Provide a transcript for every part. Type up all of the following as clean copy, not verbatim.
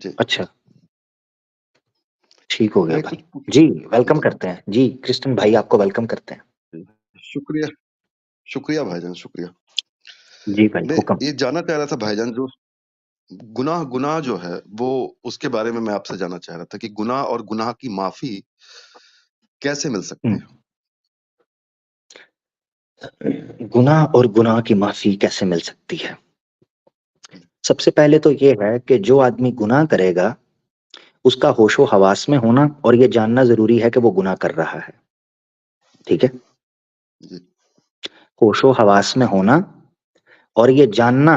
जी। अच्छा, ठीक हो गया मैं भाई। कुछ पूछ जी, वेलकम जी, करते हैं। जी, क्रिस्टन भाई आपको वेलकम करते हैं। जी। शुक्रिया, शुक्रिया भाईजान, शुक्रिया। जी भाई, मैं हुक्म। ये जानना चाह रहा था भाईजान, जो गुनाह गुनाह जो है, वो उसके बारे में मैं आपसे जानना चाह रहा था कि गुनाह और गुनाह की माफ़ी कैसे मिल सकती हुँ, है? गुनाह और गुनाह की माफ़ी कैसे मिल सकती है? जी, सबसे पहले तो ये है कि जो आदमी गुनाह करेगा, उसका होशो-हवास में होना और ये जानना ज़रूरी है कि वो गुनाह कर रहा है, ठीक है? जी, होशो-हवास में होना और ये जानना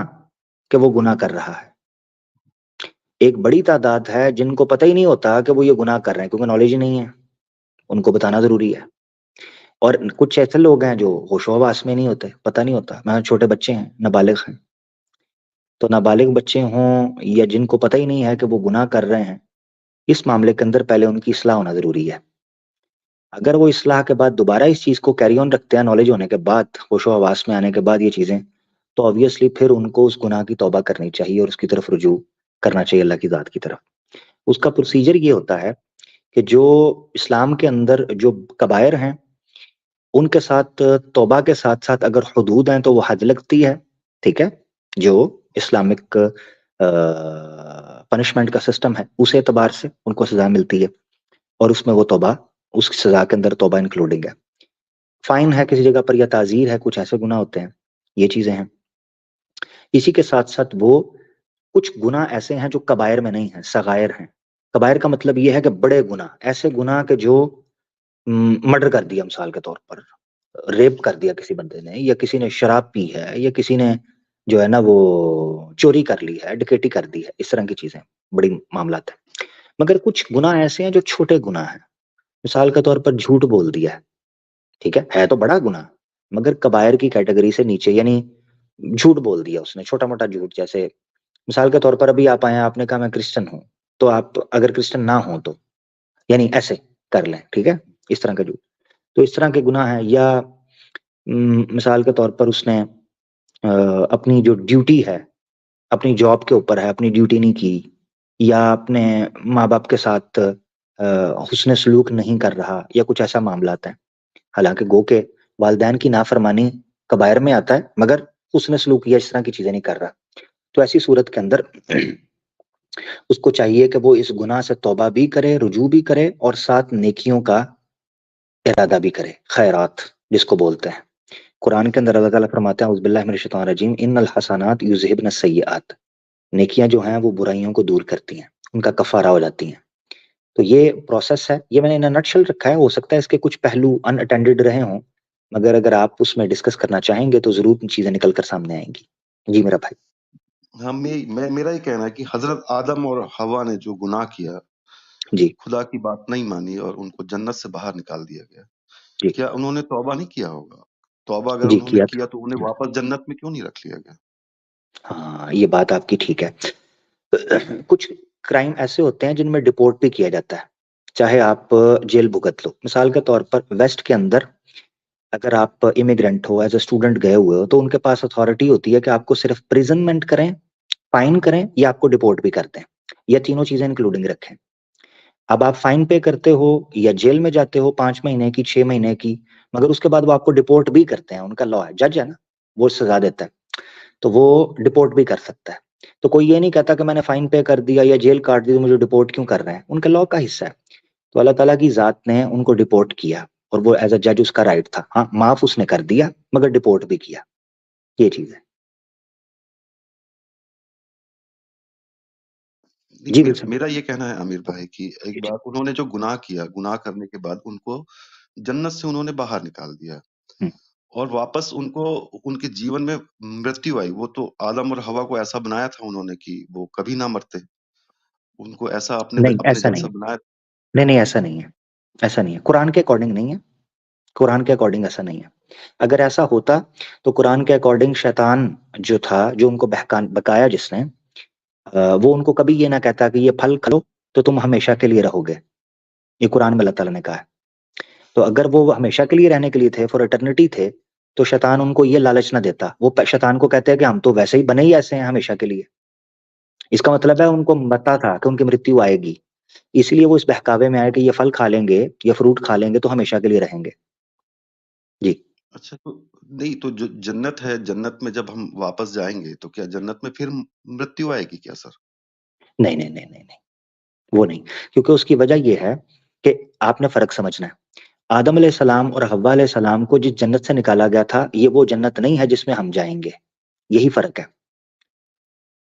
कि वो गुनाह कर रहा है। एक बड़ी तादाद है जिनको पता ही नहीं होता कि वो ये गुनाह कर रहे हैं क्योंकि नॉलेज ही नहीं है, उनको बताना ज़रूरी है। और कुछ ऐसे लोग हैं जो होशो-हवास में नहीं होते, पता नहीं होता। मैं छोटे बच्चे हैं, नाबालिग हैं, तो नाबालिग बच्चे हों या जिनको पता ही नहीं है कि वो गुनाह कर रहे हैं, इस मामले के अंदर पहले उनकी इस्लाह होना ज़रूरी है। अगर वो इस्लाह के बाद दोबारा इस चीज़ को कैरी ऑन रखते हैं नॉलेज होने के बाद, होशो-हवास में आने के बाद ये चीज़ें, तो ऑब्वियसली फिर उनको उस गुनाह की तौबा करनी चाहिए और उसकी तरफ रुजू करना चाहिए अल्लाह की ज़ात की तरफ। उसका प्रोसीजर ये होता है कि जो इस्लाम के अंदर जो कबायर हैं, उनके साथ तौबा के साथ-साथ अगर हुदूद हैं तो वो हद लगती है, ठीक है? जो इस्लामिक पनिशमेंट का सिस्टम है, उस एतबार से उनको सज़ा मिलती है और उसमें वो तौबा उस सज़ा के अंदर तौबा इंक्लूडिंग है। फ़ाइन है किसी जगह पर या ताज़ीर है, कुछ ऐसे गुनाह होते हैं, ये चीज़ें हैं। इसी के साथ-साथ वो कुछ गुनाह ऐसे हैं जो कबायर में नहीं हैं, सगायर हैं। कबायर का मतलब ये है कि बड़े गुनाह, ऐसे गुनाह के जो मर्डर कर दिया मिसाल के तौर पर, रेप कर दिया किसी बंदे ने या किसी ने शराब पी है या किसी ने जो है ना वो चोरी कर ली है, डकैती कर दी है, इस तरह की चीज़ें, बड़ी मामलात हैं। मगर कुछ गुनाह ऐसे हैं जो छोटे गुनाह हैं। मिसाल के तौर पर झूठ बोल दिया है, ठीक है तो बड़ा गुनाह, मगर कबायर की कैटेगरी से नीचे यानी झूठ बोल दिया उसने, छोटा-मोटा झूठ जैसे मिसाल के तौर पर अभी आप आए हैं, आपने कहा मैं क्रिश्चियन हूँ, तो आप अगर क्रिश्चियन ना हो तो, यानी ऐसे कर लें, ठीक है? इस तरह का झूठ। तो इस तरह के गुनाह हैं या मिसाल के तौर पर उसने अपनी जो ड्यूटी है, अपनी जॉब के ऊपर है, अपनी ड्यूटी नहीं की या अपने माँ-बाप के साथ हुस्न सलूक नहीं कर रहा या कुछ ऐसा मामलात हैं। हालाँकि गो के वालिदैन की नाफ़रमानी कबायर में आता है, मगर हुस्न सलूक या इस तरह की चीज़ें नहीं कर रहा। तो ऐसी सूरत के अंदर उसको चाहिए कि वो इस गुनाह से तौबा भी करे, रुजू भी करे और साथ नेकियों का इरादा भी करे, खैरात जिसको बोलते हैं। कुरान के अंदर अल्लाह ताला फरमाते हैं, औज़ुबिल्लाहि मिनश शैतानिर रजीम, इन्नल हसनात युज़हिबन सय्यिआत। नेकियाँ जो हैं वो बुराइयों को दूर करती हैं, उनका कफ़ारा हो जाती हैं। तो ये प्रोसेस है, ये मैंने इन अ नटशेल रखा है, हो सकता है इसके कुछ पहलू अनअटेंडेड रहे हों, मगर अगर आप उसमें डिस्कस करना चाहेंगे तो ज़रूर चीज़ें निकल कर सामने आएँगी। जी मेरा भाई। हाँ, मैं मेरा ये कहना है कि हज़रत आदम और हव्वा ने जो गुनाह किया, जी, खुदा की बात नहीं मानी और उनको जन्नत से बाहर निकाल दिया गया। जी, क्या उन्होंने तौबा नहीं किया होगा? तौबा अगर जी उन्होंने किया किया था। तो उन्हें हुँ, वापस जन्नत में क्यों नहीं रख लिया गया? हाँ, ये बात आपकी ठीक है। कुछ क्राइम ऐसे होते हैं जिनमें डिपोर्ट भी किया जाता है, चाहे आप जेल भुगत लो। मिसाल के तौर पर वेस्ट के अंदर अगर आप इमिग्रेंट हो, एज़ अ स्टूडेंट गए हुए हो, तो उनके पास अथॉरिटी होती है कि आपको सिर्फ प्रिज़नमेंट करें, फाइन करें या आपको डिपोर्ट भी कर दें। ये तीनों चीज़ें इंक्लूडिंग रखें। अब आप फाइन पे करते हो या जेल में जाते हो 5 महीने की, 6 महीने की, मगर उसके बाद वो आपको डिपोर्ट भी करते हैं, उनका लॉ है, जज है ना, वो सज़ा देता है, तो वो डिपोर्ट भी कर सकता है। तो कोई ये नहीं कहता कि मैंने फाइन पे कर दिया या जेल काट दी तो मुझे डिपोर्ट क्यों कर रहे हैं? उनके लॉ का हिस्सा है। तो अल्लाह ताला की ज़ात ने उनको डिपोर्ट किया और वो एज़ अ जज उसका राइट था। हाँ, माफ़ उसने कर दिया मगर डिपोर्ट भी किया, ये चीज़ है। नहीं, जी, बिल्कुल। मेरा ये कहना है आमिर भाई कि एक जी, जी। बार उन्होंने जो गुनाह किया, गुनाह करने के बाद उनको जन्नत से उन्होंने बाहर निकाल दिया हुँ। और वापस उनको उनके जीवन में मृत्यु आई। वो तो आदम और हव्वा को ऐसा बनाया था उन्होंने कि वो कभी ना मरते। उनको ऐसा नहीं, अपने ऐसा जैसा नहीं। बनाया। नहीं, नहीं, ऐसा नहीं है। ऐसा नहीं है। कुरान के अकॉर्डिंग नहीं है। कुरान के अकॉर्डिंग ऐसा नहीं है। अगर ऐसा होता, तो कुरान के अकॉर्डिंग शैतान जो था, जो उनको बहकाया जिसने वो उनको कभी ये ना कहता कि ये फल खा लो, तो तुम हमेशा के लिए रहोगे। ये कुरान में अल्लाह ताला ने कहा है। तो अगर वो हमेशा के लिए रहने के लिए थे, फॉर एटर्निटी थे, तो शैतान उनको ये लालच ना देता। वो प शैतान को कहते हैं कि हम तो वैसे ही बने ही ऐसे हैं हमेशा के लिए। इसका मतलब है उनको पता था कि उनकी मृत्यु आएगी, इसलिए वो इस बहकावे में आए कि ये फल खा लेंगे, ये फ्रूट खा लेंगे तो हमेशा के लिए रहेंगे। जी। अच्छा, तो नहीं, तो जो जन्नत है, जन्नत में जब हम वापस जाएँगे, तो क्या जन्नत में फिर मृत्यु आएगी क्या सर? नहीं नहीं नहीं नहीं नहीं, वो नहीं। क्योंकि उसकी वजह ये है कि आपने फर्क समझना है। आदम अलैहिस्सलाम और हव्वा अलैहिस्सलाम को जिस जन्नत से निकाला गया था, ये वो जन्नत नहीं है जिसमें हम जाएंगे। यही फर्क है।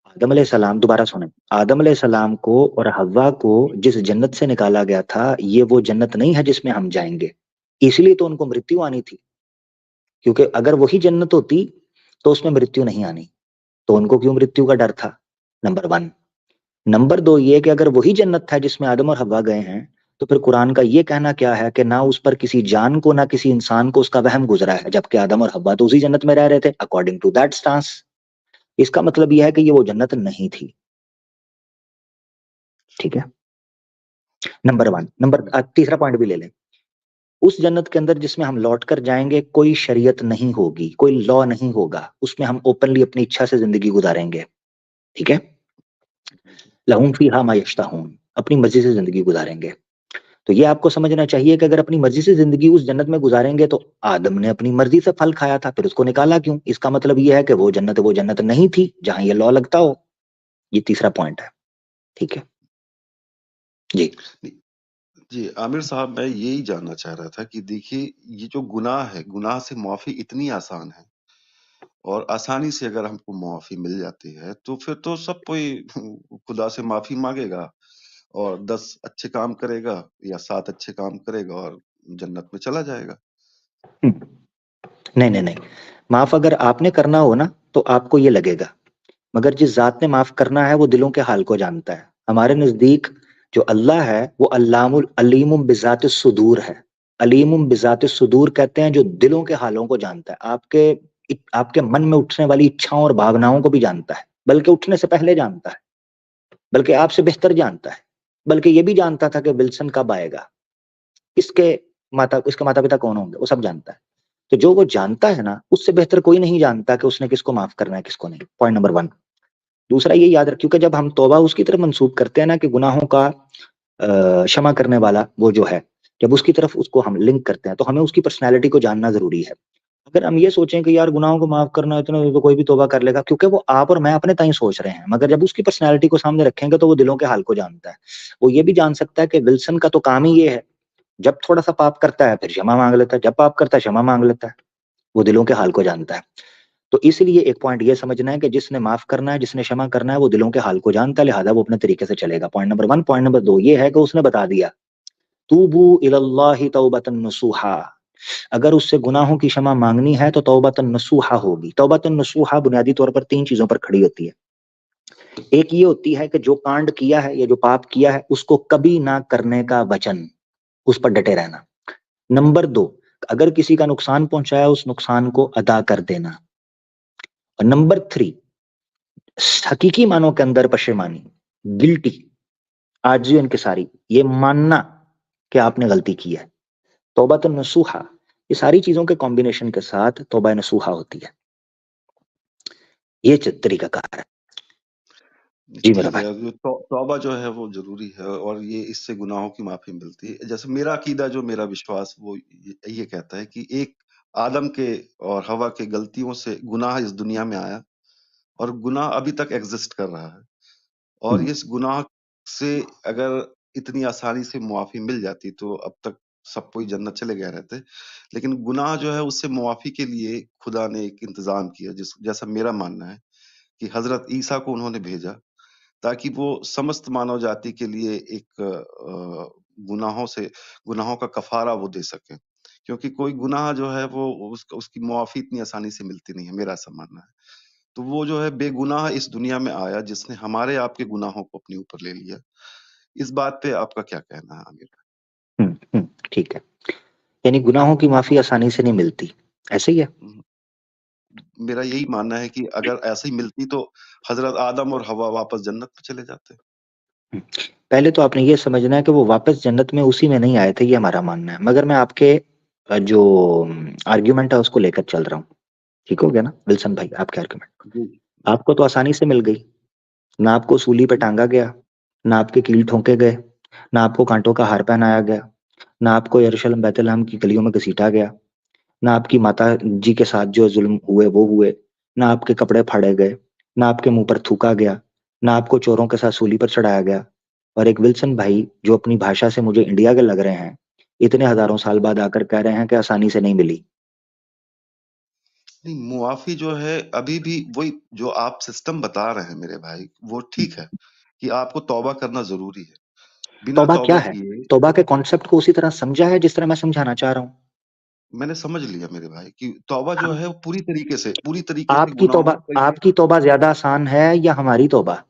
आदम अलैहिस्सलाम, दोबारा सुने, आदम अलैहिस्सलाम को और हव्वा को जिस जन्नत से निकाला गया था, ये वो जन्नत नहीं है जिसमें हम जाएंगे। इसलिए तो उनको मृत्यु आनी थी, क्योंकि अगर वही जन्नत होती तो उसमें मृत्यु नहीं आनी। तो उनको क्यों मृत्यु का डर था? Number one. नंबर दो ये कि अगर वही जन्नत था जिसमें आदम और हव्वा गए हैं, तो फिर कुरान का ये कहना क्या है कि ना उस पर किसी जान को, ना किसी इंसान को उसका वहम गुजरा है, जबकि आदम और हव्वा तो उसी जन्नत में रह रहे थे अकॉर्डिंग टू दैट स्टांस। इसका मतलब यह है कि ये वो जन्नत नहीं थी। ठीक है, नंबर वन। तीसरा पॉइंट भी ले लें। उस जन्नत के अंदर जिसमें हम लौट कर जाएंगे, कोई शरीयत नहीं होगी, कोई लॉ नहीं होगा, उसमें हम ओपनली अपनी इच्छा से जिंदगी गुजारेंगे। ठीक है, लहुम फीहा मा यश्ताहून, अपनी मर्जी से जिंदगी गुजारेंगे। तो ये आपको समझना चाहिए कि अगर अपनी मर्जी से जिंदगी उस जन्नत में गुजारेंगे, तो आदम ने अपनी मर्जी से फल खाया था, फिर उसको निकाला क्यों? इसका मतलब ये है कि वो जन्नत नहीं थी जहां ये लॉ लगता हो। ये तीसरा पॉइंट है। ठीक है जी। नहीं, जी, आमिर साहब, मैं यही जानना चाह रहा था कि देखिए, ये जो गुनाह है, गुनाह से माफ़ी इतनी आसान है, और आसानी से अगर हमको माफ़ी मिल जाती है, तो फिर तो सब कोई खुदा से माफ़ी माँगेगा और 10 अच्छे काम करेगा या 7 अच्छे काम करेगा और जन्नत में चला जाएगा। नहीं नहीं नहीं, माफ अगर आपने करना हो ना तो आपको ये लगेगा, मगर जिस जात ने माफ करना है वो दिलों के हाल को जानता है। हमारे नजदीक जो अल्लाह है वो अल्लामुल अलीमुम बिजात सुदूर है। अलीमुम बिजात सुदूर कहते हैं जो दिलों के हालों को जानता है, आपके मन में उठने वाली इच्छाओं और भावनाओं को भी जानता है, बल्कि उठने से पहले जानता है, बल्कि आपसे बेहतर जानता है। बल्कि ये भी जानता था कि विल्सन कब आएगा, इसके माता पिता कौन होंगे, वो सब जानता है। तो जो वो जानता है ना, उससे बेहतर कोई नहीं जानता कि उसने किसको माफ करना है किसको नहीं। Point number one. दूसरा ये याद रख, क्योंकि जब हम तौबा उसकी तरफ मंसूब करते हैं ना कि गुनाहों का क्षमा करने वाला वो जो है, जब उसकी तरफ उसको हम लिंक करते हैं, तो हमें उसकी पर्सनैलिटी को जानना जरूरी है। अगर हम ये सोचें कि यार गुनाहों को माफ करना इतना तो कोई भी तौबा कर लेगा, क्योंकि वो आप और मैं अपने ताई सोच रहे हैं, मगर जब उसकी पर्सनैलिटी को सामने रखेंगे तो वो दिलों के हाल को जानता है। वो ये भी जान सकता है कि विल्सन का तो काम ही ये है, जब थोड़ा सा पाप करता है फिर क्षमा मांग लेता है, जब पाप करता है क्षमा मांग लेता है। वो दिलों के हाल को जानता है। तो इसलिए एक पॉइंट ये समझना है कि जिसने माफ करना है, जिसने क्षमा करना है, वो दिलों के हाल को जानता है, लिहाजा वो अपने तरीके से चलेगा। Point number one. Point number दो ये है कि उसने बता दिया, तूबू इलल्लाहि तौबतन नसूहा। अगर उससे गुनाहों की क्षमा मांगनी है तो तौबतन नसूहा होगी। तौबतन नसूहा बुनियादी तौर पर तीन चीजों पर खड़ी होती है। एक ये होती है कि जो कांड किया है या जो पाप किया है उसको कभी ना करने का वचन, उस पर डटे रहना। नंबर दो, अगर किसी का नुकसान पहुंचाया उस नुकसान को अदा कर देना। और नंबर थ्री, हकीकी मानों के अंदर पशेमानी, गिल्टी, आजिज़ इनकिसारी, ये मानना कि आपने गलती की है। तौबा तो नसूहा, ये सारी चीजों के कॉम्बिनेशन के साथ तौबा नसूहा होती है। ये तरीका कार है। जी मेरा ठीक भाई। है, जो तौबा जो है वो ज़रूरी है, और ये इससे गुनाहों की माफ़ी मिलती है। जैसे मेरा अकीदा, जो मेरा विश्वास, वो ये कहता है कि एक आदम के और हवा के गलतियों से गुनाह इस दुनिया में आया, और गुनाह अभी तक एग्ज़िस्ट कर रहा है। और हम्म, इस गुनाह से अगर इतनी आसानी से मुआफ़ी मिल जाती, तो अब तक सब कोई जन्नत चले गए रहते। लेकिन गुनाह जो है, उससे मुआफ़ी के लिए खुदा ने एक इंतज़ाम किया, जैसा मेरा मानना है कि हज़रत ईसा को उन्होंने भेजा, ताकि वो समस्त मानव जाति के लिए एक गुनाहों का कफ़ारा वो दे सकें। क्योंकि कोई गुनाह जो है, वो उसकी मुआफ़ी इतनी आसानी से मिलती नहीं है, मेरा ऐसा मानना है। तो वो जो है बेगुनाह इस दुनिया में आया, जिसने हमारे आपके गुनाहों को अपने ऊपर ले लिया। इस बात पे आपका क्या कहना है, आमिर? ठीक है। यानी गुनाहों की माफी आसानी से नहीं मिलती, ऐसे ही है। हुँ, मेरा यही मानना है कि अगर ऐसे ही मिलती, तो हज़रत आदम और हव्वा वापस जन्नत में चले जाते। हम्म, पहले तो आपने ये समझना है कि वो वापस जन्नत में उसी में नहीं आए थे, ये हमारा मानना है, मगर मैं आपके जो आर्ग्यूमेंट है उसको लेकर चल रहा हूँ। ठीक हो गया ना विल्सन भाई, आपके आर्ग्यूमेंट जी, जी। आपको तो आसानी से मिल गई, ना आपको सूली पे टांगा गया, ना आपके कील ठोके गए, ना आपको कांटों का हार पहनाया गया, ना आपको यरूशलेम बैतलहम की गलियों में घसीटा गया, ना आपकी माता जी के साथ जो जुल्म हुए वो हुए, ना आपके कपड़े फाड़े गए, ना आपके मुंह पर थूका गया, ना आपको चोरों के साथ सूली पर चढ़ाया गया। और एक विल्सन भाई जो अपनी भाषा से मुझे इंडिया के लग रहे हैं, इतने हजारों साल बाद आकर कह रहे हैं कि आसानी से नहीं मिली। नहीं, मुआफ़ी जो है अभी भी वही जो आप सिस्टम बता रहे हैं मेरे भाई, वो ठीक है, कि आपको तौबा करना ज़रूरी है। बिना तौबा क्या तौबा है? किए तौबा के कॉन्सेप्ट को उसी तरह समझा है जिस तरह मैं समझाना चाह रहा हूँ। मैंने समझ लिया मेरे भाई कि तौबा जो हम है वो पूरी तरीके से गुनाहों से। आपकी तौबा ज्यादा आसान है या हमारी तौबा?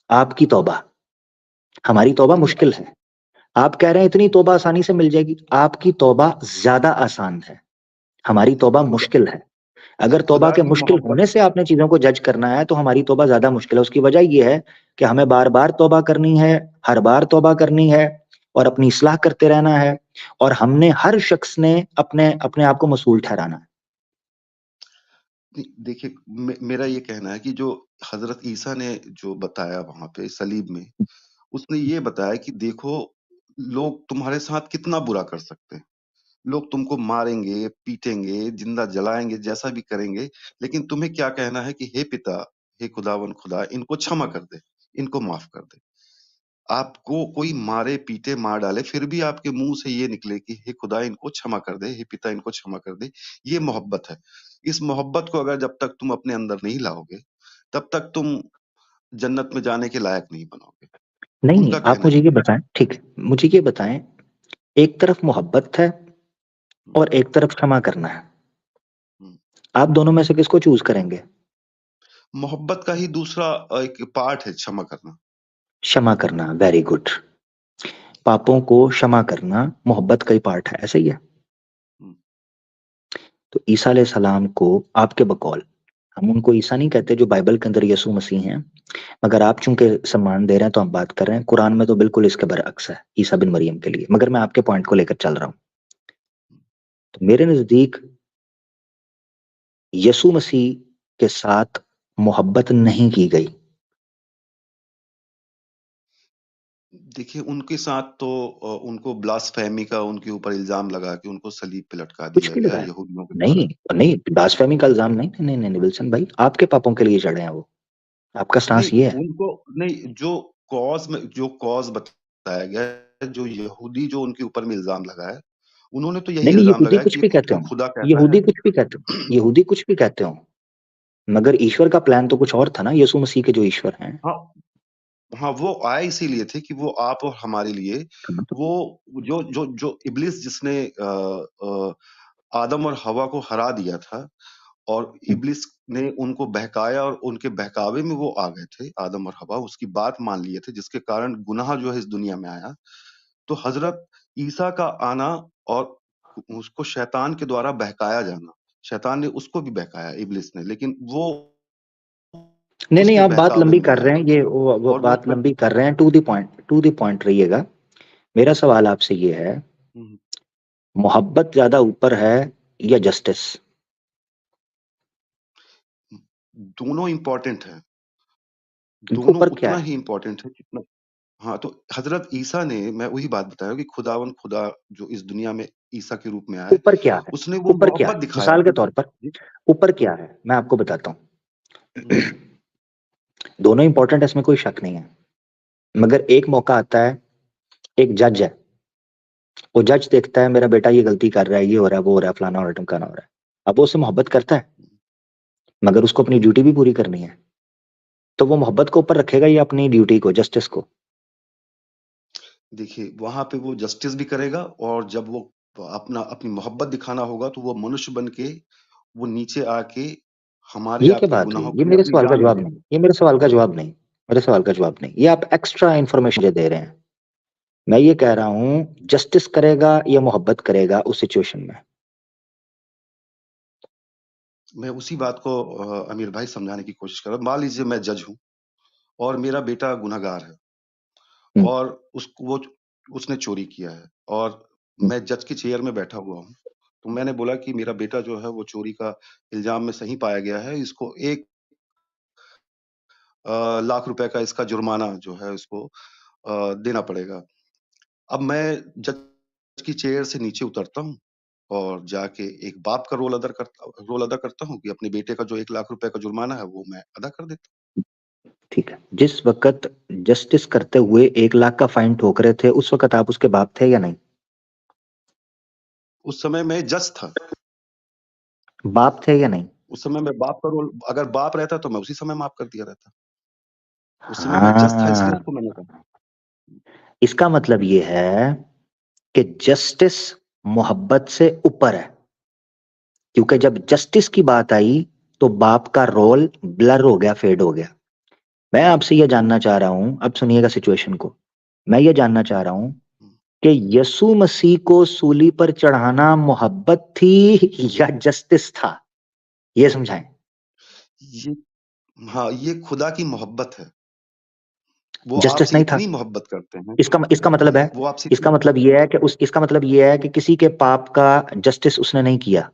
आपकी तौबा। हमारी तौबा नहीं, मुश्किल है। आप कह रहे हैं इतनी तौबा आसानी से मिल जाएगी। आपकी तौबा ज्यादा आसान है, हमारी तौबा खुदा मुश्किल है। अगर तौबा खुदा के की मुश्किल मोहब्बत। होने से आपने चीजों को जज करना है तो हमारी तौबा ज्यादा मुश्किल है। उसकी वजह यह है कि हमें बार बार तौबा करनी है, हर बार तौबा करनी है और अपनी इस्लाह करते रहना है। और हमने हर शख्स ने अपने अपने आप को मसूल ठहराना है। नहीं, देखिए मेरा ये कहना है कि जो हज़रत ईसा ने जो बताया वहाँ पे सलीब में, उसने ये बताया कि देखो, लोग तुम्हारे साथ कितना बुरा कर सकते हैं। लोग तुमको मारेंगे, पीटेंगे, जिंदा जलाएँगे, जैसा भी करेंगे, लेकिन तुम्हें क्या कहना है कि हे पिता, हे खुदावंद खुदा, इनको क्षमा कर दे, इनको माफ़ कर दे। आपको कोई मारे, पीटे, मार डाले, फिर भी आपके मुँह से ये निकले कि हे खुदा, इनको क्षमा कर दे, हे पिता, इनको क्षमा कर दे, ये मोहब्बत है। इस मोहब्बत को अगर जब तक तुम अपने अंदर नहीं लाओगे, तब तक तुम जन्नत में जाने के लायक नहीं बनोगे। नहीं, उनका आप कहना मुझे ये ये है। बताएं, ठीक है, मुझे ये बताएं, एक तरफ मोहब्बत है हुँ, और एक तरफ क्षमा करना है। हुँ। आप दोनों में से किसको चूज करेंगे? मोहब्बत का ही दूसरा एक पार्ट है क्षमा करना। क्षमा करना, वेरी गुड। पापों को क्षमा करना मोहब्बत का ही पार्ट है, ऐसा ही है। हुँ, तो ईसा अलैहि सलाम को आपके बकौल, हम उनको ईसा नहीं कहते जो बाइबल के अंदर यीशु मसीह हैं, मगर आप चूंकि सम्मान दे रहे हैं तो हम बात कर रहे हैं। कुरान में तो बिल्कुल इसके बरअक्स है ईसा बिन मरियम के लिए, मगर मैं आपके पॉइंट को लेकर चल रहा हूँ। हुँ। तो मेरे नजदीक यीशु मसीह के साथ मोहब्बत नहीं की गई। देखिए, उनके साथ तो उनको ब्लास्फेमी का उनके ऊपर इल्ज़ाम लगा के उनको सलीब पे लटका कुछ दिया भी गया लगाया, यहूदियों के नहीं द्वारा। नहीं, ब्लास्फेमी का इल्जाम नहीं, नहीं नहीं नहीं विल्सन भाई, आपके पापों के लिए चढ़े हैं वो। आपका नहीं, स्टांस ये है। उनको नहीं, जो कॉज़ बताया गया है, जो यहूदी जो उनके ऊपर में इल्ज़ाम लगाया, उन्होंने तो यही नहीं नहीं, इल्ज़ाम यहूदी लगाया कुछ कि भी कहते जो हो, खुदा कहता है। यहूदी कुछ भी कहते हो, यहूदी कुछ भी कहते हो, मगर ईश्वर का प्लान तो कुछ और था ना, यीशु मसीह के जो ईश्वर हैं। हाँ, हाँ, वो आए इसीलिए थे कि वो आप और हमारे लिए वो जो जो जो इब्लीस जिसने आदम और हवा को हरा दिया था, और इब्लीस ने उनको बहकाया और उनके बहकावे में वो आ गए थे, आदम और हवा उसकी बात मान लिए थे, जिसके कारण गुनाह जो है इस दुनिया में आया। तो हज़रत ईसा का आना और उसको शैतान के द्वारा बहकाया जाना, शैतान ने उसको भी बहकाया इब्लीस ने, लेकिन वो नहीं नहीं, उसके आप बात बहकावे लंबी में कर नहीं रहे आया। हैं, वो और वो बात लंबी कर रहे हैं। टू द पॉइंट रहिएगा। मेरा सवाल आपसे ये है, हुँ, मोहब्बत ज्यादा ऊपर है या जस्टिस? दोनों इम्पोर्टेंट हैं, दोनों ऊपर क्या उतना है? ही इम्पोर्टेंट है जितना। हाँ, तो हज़रत ईसा ने, मैं वही बात बता रहा हूँ कि खुदावंद खुदा जो इस दुनिया में ईसा के रूप में आए, ऊपर क्या है? उसने वो ऊपर क्या मोहब्बत है दिखाया मिसाल के कि तौर पर? जी, ऊपर क्या है मैं आपको बताता हुँ, हूँ। दोनों इंपॉर्टेंट है, इसमें कोई शक नहीं है, मगर एक मौका आता है, एक जज है, वो जज देखता है मेरा बेटा ये गलती कर रहा है, ये हो रहा है, वो हो रहा है, फलाना हो रहा है, ढिमकाना हो रहा है। अब वो उससे मोहब्बत करता है, मगर उसको अपनी ड्यूटी भी पूरी करनी है। तो वो मोहब्बत को ऊपर रखेगा या अपनी ड्यूटी को, जस्टिस को? देखिए, वहाँ पे वो जस्टिस भी करेगा, और जब वो अपनी मोहब्बत दिखाना होगा, तो वो मनुष्य बन के वो नीचे आके हमारे ये क्या आपके बात हुई? गुनाहों ये के लिए मेरे अपनी सवाल का जान दे जवाब देगा। नहीं, ये मेरे सवाल का जवाब नहीं, मेरे सवाल का जवाब नहीं, ये आप एक्स्ट्रा इन्फॉर्मेशन दे रहे हैं। मैं ये कह रहा हूँ, जस्टिस करेगा या मोहब्बत करेगा उस सिचुएशन में? मैं उसी बात को अमीर भाई समझाने की कोशिश कर रहा हूँ। मान लीजिए मैं जज हूँ और मेरा बेटा गुनहगार है, हम्म, और उसने चोरी किया है, और हम्म। मैं जज की चेयर में बैठा हुआ हूँ। तो मैंने बोला कि मेरा बेटा जो है वो चोरी का इल्ज़ाम में सही पाया गया है, इसको एक लाख रुपए का इसका जुर्माना जो है उसको देना पड़ेगा। अब मैं जज की चेयर से नीचे उतरता हूँ और जाके एक बाप का रोल अदा करता हूँ कि अपने बेटे का जो 1 लाख रुपए का जुर्माना है वो मैं अदा कर देता ठीक है, जिस वक्त जस्टिस करते हुए 1 लाख का फाइन ठोक रहे थे उस वक्त आप उसके बाप थे या नहीं? हूँ। उस समय मैं जज था। बाप थे या नहीं? उस समय मैं बाप का रोल अगर बाप रहता तो मैं उसी समय माफ कर दिया रहता। उस समय मैं जज था इसलिए हाँ, आपको मैंने कहा। इसका मतलब ये है कि जस्टिस मोहब्बत से ऊपर है, क्योंकि जब जस्टिस की बात आई तो बाप का रोल ब्लर हो गया, फेड हो गया। मैं आपसे यह जानना चाह रहा हूं, अब सुनिएगा सिचुएशन को। मैं ये जानना चाह रहा हूं हुँ। कि यीशु मसीह को सूली पर चढ़ाना मोहब्बत थी या जस्टिस था? ये समझाएं। ये हाँ, ये खुदा की मोहब्बत है। वो जस्टिस आपसे नहीं था? इतनी मोहब्बत करते हैं। इसका मतलब नहीं, है, वो आपसे इतनी इसका मतलब ये है कि किसी के पाप का जस्टिस उसने नहीं किया।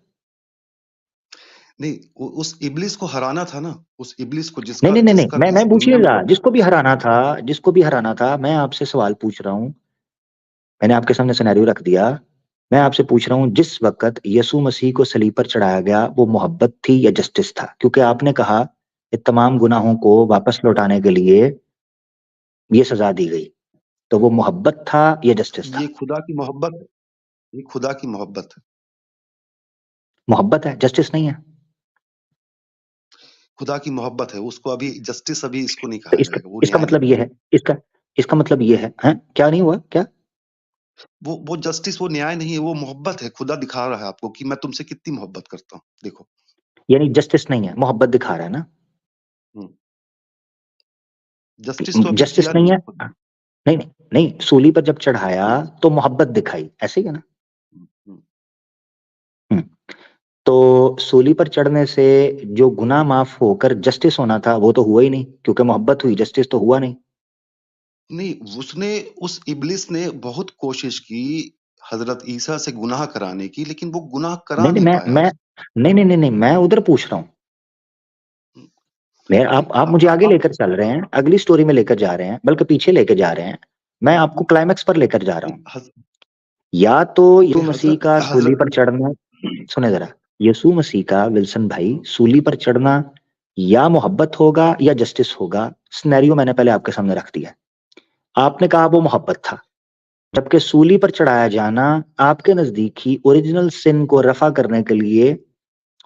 नहीं, उ उस इब्लीस को हराना था ना, उस इब्लीस को नहीं जिसका नहीं नहीं नहीं, जिसका मैं इस दुनिया में पूछिएगा, सब जिसको भी हराना था, जिसको भी हराना था, मैं आपसे सवाल पूछ रहा हूँ। मैंने आपके सामने सिनेरियो रख दिया। मैं आपसे पूछ रहा हूँ, जिस वक्त यीशु मसीह को सलीब पर चढ़ाया गया वो मोहब्बत थी या जस्टिस था? क्योंकि आपने कहा कि तमाम गुनाहों को वापस लौटाने के लिए ये सजा दी गई, तो वो मोहब्बत था या जस्टिस ये था? खुदा की मोहब्बत है, ये खुदा की मोहब्बत है। मोहब्बत है, जस्टिस नहीं है। खुदा की मोहब्बत है, उसको अभी जस्टिस अभी इसको नहीं तो कहा इसका जाएगा, वो इसका न्याय नहीं मतलब ये करेगा। है, इसका इसका मतलब ये है, हैं? क्या नहीं हुआ क्या? वो जस्टिस वो न्याय नहीं है, वो मोहब्बत है। खुदा दिखा रहा है आपको कि मैं तुमसे कितनी मोहब्बत करता हूँ, देखो। यानी जस्टिस नहीं है, मोहब्बत दिखा रहा है ना? हुँ, जस्टिस तो अभी जस्टिस किया नहीं नहीं है। है खुदा ने। नहीं नहीं नहीं, सूली पर जब चढ़ाया तो मोहब्बत दिखाई, ऐसे ही है ना? हुँ, हुँ। हम्म। तो सूली पर चढ़ने से जो गुनाह माफ होकर जस्टिस होना था वो तो हुआ ही नहीं, क्योंकि मोहब्बत हुई, जस्टिस तो हुआ नहीं। नहीं, उसने उस इब्लीस ने बहुत कोशिश की हज़रत ईसा से गुनाह कराने की, लेकिन वो गुनाह करा नहीं नहीं, नहीं मैं पाया। मैं नहीं नहीं नहीं नहीं, मैं उधर पूछ रहा हूँ। हुँ, मैं नहीं आप मुझे आगे लेकर चल रहे हैं, अगली स्टोरी में लेकर जा रहे हैं, बल्कि पीछे लेकर जा रहे हैं। मैं आपको क्लाइमैक्स पर लेकर जा रहा नहीं हूँ। हज़ या तो यीशु नहीं मसीह का सूली हज़रत पर चढ़ना, सुने जरा, यीशु मसीह का, विल्सन भाई, हुँ, सूली पर चढ़ना या मोहब्बत होगा या जस्टिस होगा। सिनेरियो मैंने पहले आपके सामने रख दिया। आपने कहा वो मोहब्बत था, जबकि सूली पर चढ़ाया जाना आपके नजदीक ही ओरिजिनल सिन को रफा करने के लिए,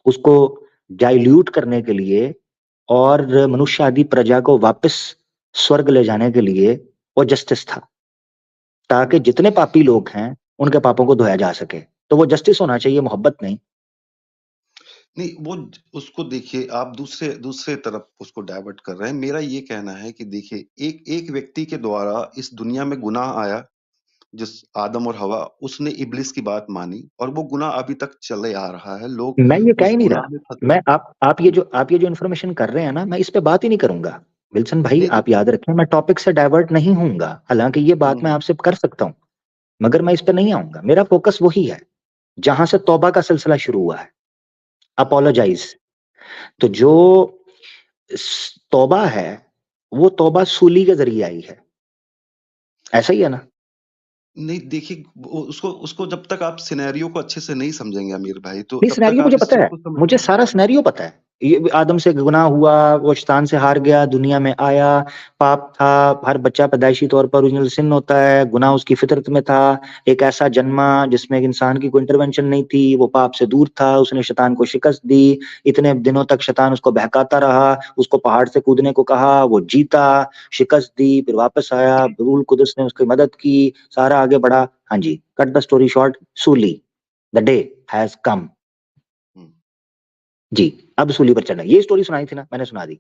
उसको डाइल्यूट करने के लिए, और मनुष्य आदि प्रजा को वापस स्वर्ग ले जाने के लिए वो जस्टिस था, ताकि जितने पापी हुँ। लोग हैं उनके पापों को धोया जा सके। तो वो जस्टिस होना चाहिए, मोहब्बत नहीं। नहीं, वो ज उसको देखिए आप दूसरे दूसरे तरफ उसको डाइवर्ट कर रहे हैं। मेरा ये कहना है कि देखिए एक एक व्यक्ति के द्वारा इस दुनिया में गुनाह आया, जिस आदम और हवा, उसने इब्लीस की बात मानी और वो गुनाह अभी तक चले आ रहा है। लोग मैं ये कह उस ही नहीं गुनाह रहा। में फँसे मैं हुए हैं। आप ये जो इन्फॉर्मेशन कर रहे हैं ना, मैं इस पे बात ही नहीं करूंगा। विल्सन भाई, नहीं तो आप याद रखें, मैं टॉपिक से डाइवर्ट नहीं होऊंगा। हालांकि ये बात मैं हुँ, आपसे कर सकता हूँ, मगर मैं इस पे नहीं आऊंगा। मेरा फोकस वही है जहां से तौबा का सिलसिला शुरू हुआ है, अपोलोजाइज। तो जो तौबा है, वो तौबा सूली के जरिए आई है, ऐसा ही है ना? नहीं देखिए वो उसको उसको जब तक आप सिनेरियो को अच्छे से नहीं समझेंगे अमीर भाई, तो नहीं, तब तक सिनेरियो आप मुझे इस पता चीज़ है, को समझ मुझे सारा सिनेरियो पता है। ये आदम से गुनाह हुआ, वो शैतान से हार गया, दुनिया में आया, पाप था। हर बच्चा पैदाइशी तौर पर ओरिजिनल सिन होता है, गुनाह उसकी फितरत में था। एक ऐसा जन्मा जिसमें एक इंसान की कोई इंटरवेंशन नहीं थी, वो पाप से दूर था, उसने शैतान को शिकस्त दी। इतने दिनों तक शैतान उसको बहकाता रहा, उसको पहाड़ से कूदने को कहा, वो जीता, शिकस्त दी, फिर वापस आया, रूल कुदस ने उसकी मदद की, सारा आगे बढ़ा। हाँ जी, कट द स्टोरी शॉर्ट, सूली, द डे हैज कम। हुँ। जी, अब सूली पर चढ़ना, ये स्टोरी सुनाई थी ना, मैंने सुना दी।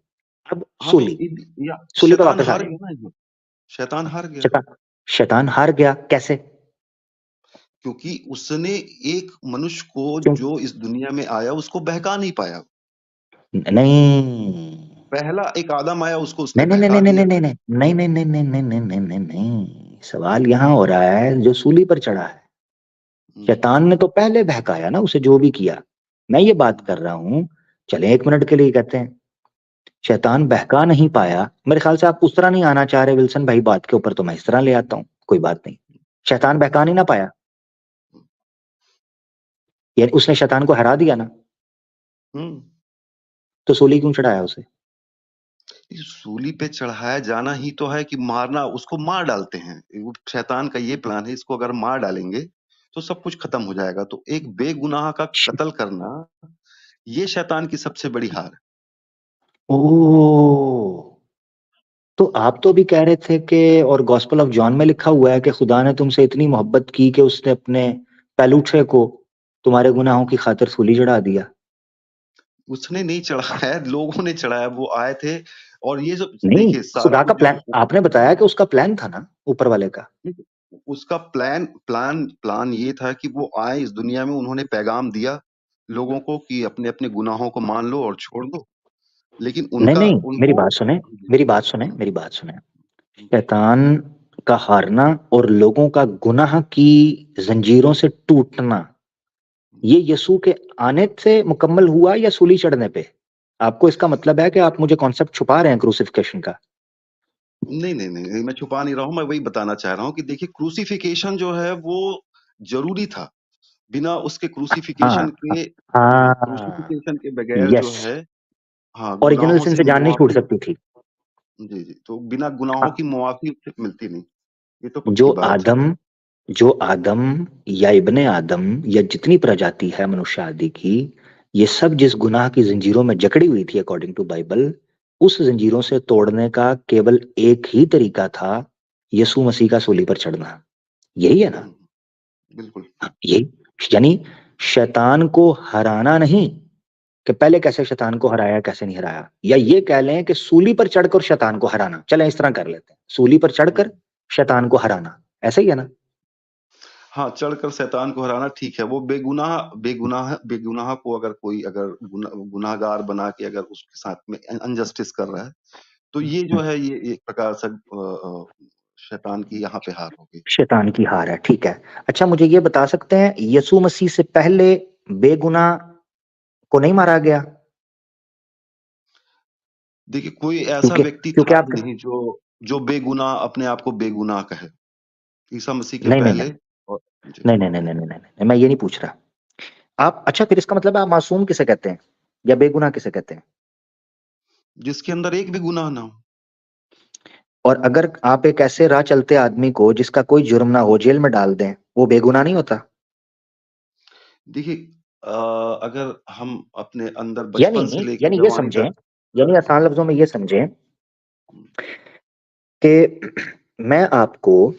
अब हाँ, तो सूली, इब या सूली पर शैतान वापस आ हार रहे हैं। गया ना इसमें, शैतान हार गया। शैतान, शैतान हार गया कैसे? क्योंकि उसने एक मनुष्य को क्यों? जो इस दुनिया में आया उसको बहका नहीं पाया। नहीं पहला एक आदम आया उसको उसने नहीं नहीं नहीं बहका नहीं दिया। नहीं नहीं नहीं नहीं नहीं नहीं नहीं नहीं नहीं नहीं नहीं, सवाल यहाँ हो रहा है जो सूली पर चढ़ा है, हुँ, शैतान ने तो पहले बहकाया ना उसे, जो भी किया। मैं ये बात हुँ, कर रहा हूं, चले 1 मिनट के लिए कहते हैं, शैतान बहका नहीं पाया। मेरे ख्याल से आप उस तरह नहीं आना चाह रहे विल्सन भाई बात के ऊपर, तो मैं इस तरह ले आता हूँ, कोई बात नहीं। शैतान बहका नहीं ना पाया, यानी उसने शैतान को हरा दिया ना, हम्म। तो सूली क्यों चढ़ाया उसे? इस सूली पे चढ़ाया जाना ही तो है कि मारना, उसको मार डालते हैं। वो शैतान का ये प्लान है, इसको अगर मार डालेंगे तो सब कुछ खत्म हो जाएगा। तो एक बेगुनाह का कत्ल करना, ये शैतान की सबसे बड़ी हार है। ओ, तो आप तो भी कह रहे थे कि, और गॉस्पेल ऑफ जॉन में लिखा हुआ है कि खुदा ने तुमसे इतनी मोहब्बत की कि उसने अपने पहलूठे को तुम्हारे गुनाहों की खातिर सूली चढ़ा दिया। उसने नहीं चढ़ाया, लोगों ने चढ़ाया। वो आए थे और ये सब नहीं, देखिए सारा खुदा वो का जो प्लान आपने बताया कि उसका प्लान था ना ऊपर वाले का। उसका प्लान प्लान प्लान ये था कि वो आए इस दुनिया में, उन्होंने पैगाम दिया लोगों को कि अपने अपने गुनाहों को मान लो और छोड़ दो। लेकिन नहीं उनका नहीं, मेरी उनको बात सुने, मेरी बात सुने, मेरी बात सुने। हम्म, शैतान का हारना और लोगों का गुनाह की जंजीरों से टूटना, ये यीशु के आने से मुकम्मल हुआ या सूली चढ़ने पे? आपको इसका मतलब है कि आप मुझे कॉन्सेप्ट छुपा रहे हैं क्रूसिफिकेशन का? नहीं नहीं नहीं नहीं, मैं छुपा नहीं रहा हूँ। मैं वही बताना चाह रहा हूँ कि देखिए क्रूसिफिकेशन जो है वो जरूरी था। बिना उसके हाँ क्रूसिफिकेशन के, हाँ, क्रूसिफिकेशन के बगैर जो यस, है, हाँ, ओरिजिनल गुनाहों सिन से से जान नहीं छूट मुआफी। सकती थी। जी जी, तो बिना गुनाहों की हाँ, मुआफी मिलती नहीं। ये तो जो पक्की बात है। आदम जो आदम या इब्ने आदम या जितनी प्रजाति है मनुष्य आदि की, ये सब जिस गुनाह की जंजीरों में जकड़ी हुई थी अकॉर्डिंग टू बाइबल, उस जंजीरों से तोड़ने का केवल एक ही तरीका था, यीशु मसीह का सूली पर चढ़ना। यही है ना? हम्म, बिल्कुल। यही, यानी शैतान को हराना नहीं, कि पहले कैसे शैतान को हराया कैसे नहीं हराया, या ये कह लें कि सूली पर चढ़कर शैतान को हराना, चलें इस तरह कर लेते हैं, सूली पर चढ़कर हम्म। शैतान को हराना, ऐसा ही है ना? हाँ, चढ़कर शैतान को हराना ठीक है। वो बेगुनाह बेगुनाह बेगुनाह को अगर कोई अगर गुनाहगार बना के अगर उसके साथ में अनजस्टिस कर रहा है, तो ये जो है ये एक प्रकार से शैतान की यहाँ पे हार हो गई। शैतान की हार है, ठीक है। अच्छा, मुझे ये बता सकते हैं यीशु मसीह से पहले बेगुनाह को नहीं मारा गया? देखिए कोई ऐसा क्योंकि व्यक्ति क्योंकि था आप, ही नहीं जो जो बेगुनाह अपने आप को बेगुनाह कहे, ईसा मसीह के नहीं नहीं पहले। नहीं और जी, नहीं नहीं नहीं नहीं नहीं नहीं नहीं, मैं ये नहीं पूछ रहा। आप, अच्छा फिर इसका मतलब है आप मासूम किसे कहते हैं या बेगुनाह किसे कहते हैं? जिसके अंदर एक भी गुनाह ना हो। और अगर आप एक ऐसे राह चलते आदमी को जिसका कोई जुर्म ना हो जेल में डाल दें, वो बेगुनाह नहीं होता? देखिए अगर हम अपने अंदर यानी बचपन से लेके यानी ये जवानी समझें, तक। यानी आसान लफ्जों में ये समझें कि मैं आपको,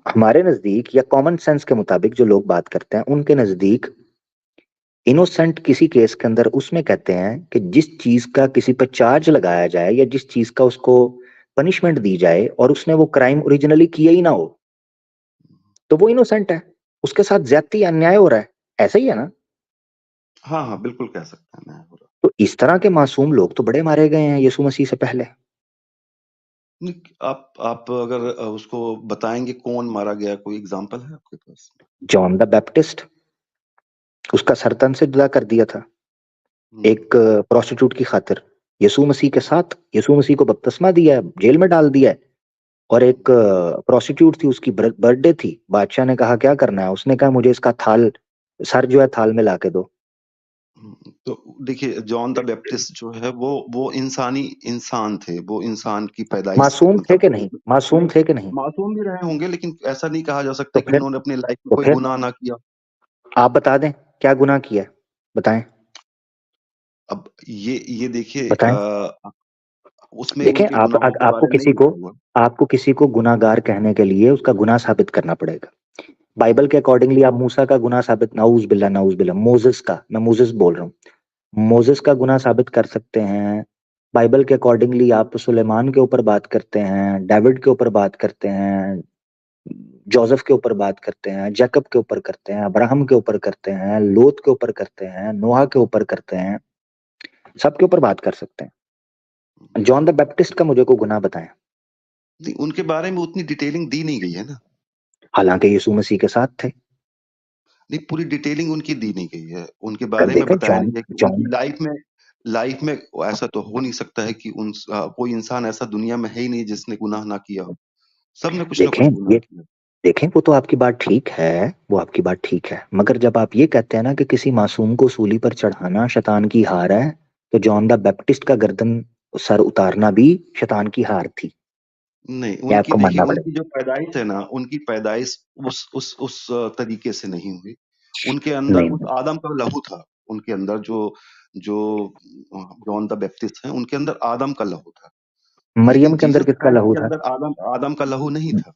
हमारे नजदीक या कॉमन सेंस के मुताबिक जो लोग बात करते हैं उनके नजदीक, इनोसेंट किसी केस के अंदर उसमें कहते हैं कि जिस चीज का किसी पर चार्ज लगाया जाए या जिस चीज का उसको पनिशमेंट दी जाए और उसने वो क्राइम ओरिजिनली किया ही ना हो, तो वो इनोसेंट है, उसके साथ ज्यादती या अन्याय हो रहा है। ऐसा ही है ना? हाँ हाँ, बिल्कुल कह सकते हैं मैं बुरा। तो इस तरह के मासूम लोग तो बड़े मारे गए हैं यीशु मसीह से पहले। नहीं, आप अगर उसको बताएंगे कौन मारा गया, कोई एग्जांपल है आपके पास? जॉन द बैप्टिस्ट, उसका सर तन से जुदा कर दिया था हम्म। एक प्रोस्टिट्यूट की खातिर। यीशु मसीह के साथ यीशु मसीह को बपतिस्मा दिया है, जेल में डाल दिया है। और एक प्रोस्टिट्यूट थी, उसकी बर्थडे थी, बादशाह ने कहा क्या करना है, उसने कहा मुझे इसका थाल, सर जो है थाल में ला के दो। तो देखिए जॉन द बैप्टिस्ट जो है वो इंसानी इंसान थे। वो इंसान की पैदाइश, मासूम थे मतलब कि नहीं, मासूम थे कि नहीं? मासूम भी रहे होंगे, लेकिन ऐसा नहीं कहा जा सकता तो कि फिर उन्होंने अपनी लाइफ में तो कोई फिर गुनाह ना किया। आप बता दें क्या गुनाह किया है? बताएं, अब ये देखिए बताएं। उसमें देखें, उनके गुनाहों के आपको बारे में नहीं किसी को, लिखा हुआ। आपको किसी को गुनाहगार कहने के लिए उसका गुनाह साबित करना पड़ेगा। बाइबल के अकॉर्डिंगली आप मूसा का गुनाह साबित, नाउज बिल्ला, मोसेस का, मैं मोसेस बोल रहा हूँ, मोसेस का गुनाह साबित कर सकते हैं। बाइबल के अकॉर्डिंगली आप सुलेमान के ऊपर बात करते हैं, डेविड के ऊपर बात करते हैं, जोसेफ के ऊपर बात करते हैं, जैकब के ऊपर करते हैं, अब्राहम के ऊपर करते हैं, लोत के ऊपर करते हैं, नोहा के ऊपर करते हैं, सबके ऊपर बात कर सकते हैं। जॉन द बैप्टिस्ट का मुझे को गुनाह बताएं। नहीं, उनके बारे में उतनी डिटेलिंग दी नहीं गई है ना। हालांकि यीशु मसीह के साथ थे। नहीं, पूरी डिटेलिंग उनकी दी नहीं गई है। उनके कर बारे में देखें बताया जॉन नहीं है कि जॉन उनकी लाइफ में ऐसा तो हो नहीं सकता है कि कोई इंसान ऐसा दुनिया में है ही नहीं जिसने गुनाह ना किया हो। सबने कुछ ना देखें कुछ गुनाह ये किया। देखें, वो तो आपकी बात ठीक है, वो आपकी बात ठीक है, मगर जब आप ये कहते हैं ना कि किसी मासूम को सूली पर चढ़ाना शैतान की हार है, तो जॉन द बैप्टिस्ट का गर्दन सर उतारना भी शैतान की हार थी। नहीं, ये उनकी आपको देखिए, मानना उनकी पड़ेगा। जो पैदाइश है ना, उनकी पैदाइश उस तरीके से नहीं हुई। उनके अंदर नहीं उस आदम का लहू था। उनके अंदर जो जो जॉन द बैप्टिस्ट हैं, उनके अंदर आदम का लहू था। मरियम लेकिन के अंदर जीसस किसका क्राइस्ट लहू के था? अंदर आदम आदम का लहू नहीं था।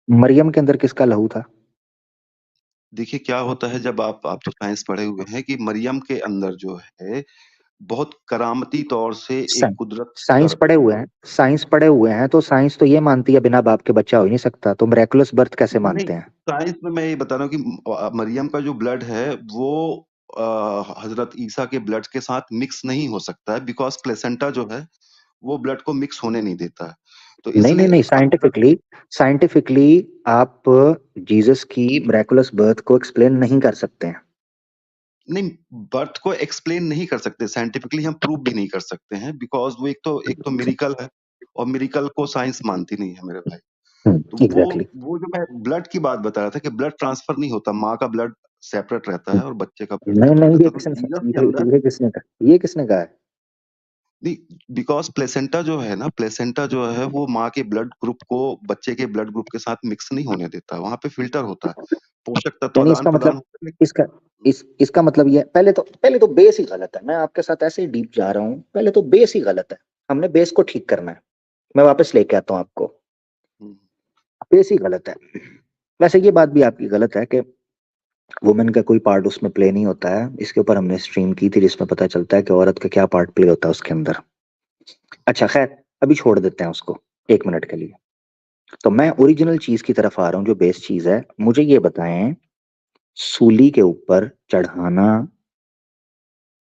मरियम के अंदर किसका लहू था? देखिए क्या होता है, जब आप तो साइंस पढ़े हुए हैं, कि मरियम के अंदर जो है बहुत करामती तौर से एक कुदरत साइंस पढ़े हुए हैं, साइंस पढ़े हुए हैं, तो साइंस तो ये मानती है बिना बाप के बच्चा हो ही नहीं सकता, तो मिरेकुलस बर्थ कैसे नहीं, मानते हैं? साइंस में मैं ये बता रहा हूँ कि मरियम का जो ब्लड है वो हजरत ईसा के ब्लड के साथ मिक्स नहीं हो सकता है, बिकॉज प्लेसेंटा जो है वो ब्लड को मिक्स होने नहीं देता है। तो नहीं नहीं इसलिए नहीं, साइंटिफिकली साइंटिफिकली आप जीसस की मिरेकुलस बर्थ को एक्सप्लेन नहीं कर सकते हैं। नहीं, बर्थ को एक्सप्लेन नहीं कर सकते, साइंटिफिकली हम प्रूव भी नहीं कर सकते हैं, बिकॉज वो एक तो मिरिकल है, और मिरिकल को साइंस मानती नहीं है मेरे भाई। तो वो एग्जैक्टली। वो जो मैं ब्लड की बात बता रहा था कि ब्लड ट्रांसफर नहीं होता, माँ का ब्लड सेपरेट रहता है और बच्चे का ब्लड नहीं सेपरेट नहीं, रहता है। तो जीसस के अंदर ये किसने कहा, ये किसने कहा है? नहीं, बिकॉज प्लेसेंटा जो है ना, प्लेसेंटा जो है वो माँ के ब्लड ग्रुप को बच्चे के ब्लड ग्रुप के साथ मिक्स नहीं होने देता, वहां पे फिल्टर होता है, पोषक तत्व यानी आदान इसका प्रदान मतलब, होता है। इसका इसका मतलब ये, पहले तो बेस ही गलत है। मैं आपके साथ ऐसे ही डीप जा रहा हूँ, पहले तो बेस ही गलत है। हमने बेस को ठीक करना है। मैं वापस लेके आता हूँ आपको। हम्म, बेस ही गलत है। वैसे ये बात भी आपकी गलत है कि वुमेन का कोई पार्ट उसमें प्ले नहीं होता है। इसके ऊपर हमने स्ट्रीम की थी जिसमें पता चलता है कि औरत का क्या पार्ट प्ले होता है उसके अंदर। अच्छा खैर, अभी छोड़ देते हैं उसको 1 मिनट के लिए। तो मैं ओरिजिनल चीज की तरफ आ रहा हूँ, जो बेस चीज है। मुझे ये बताएं, सूली के ऊपर चढ़ाना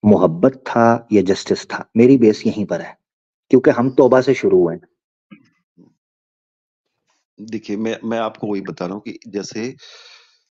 मोहब्बत था या जस्टिस था? मेरी बेस यहीं पर है, क्योंकि हम तौबा से शुरू हुए हैं। देखिए मैं आपको वही बता रहा हूँ कि जैसे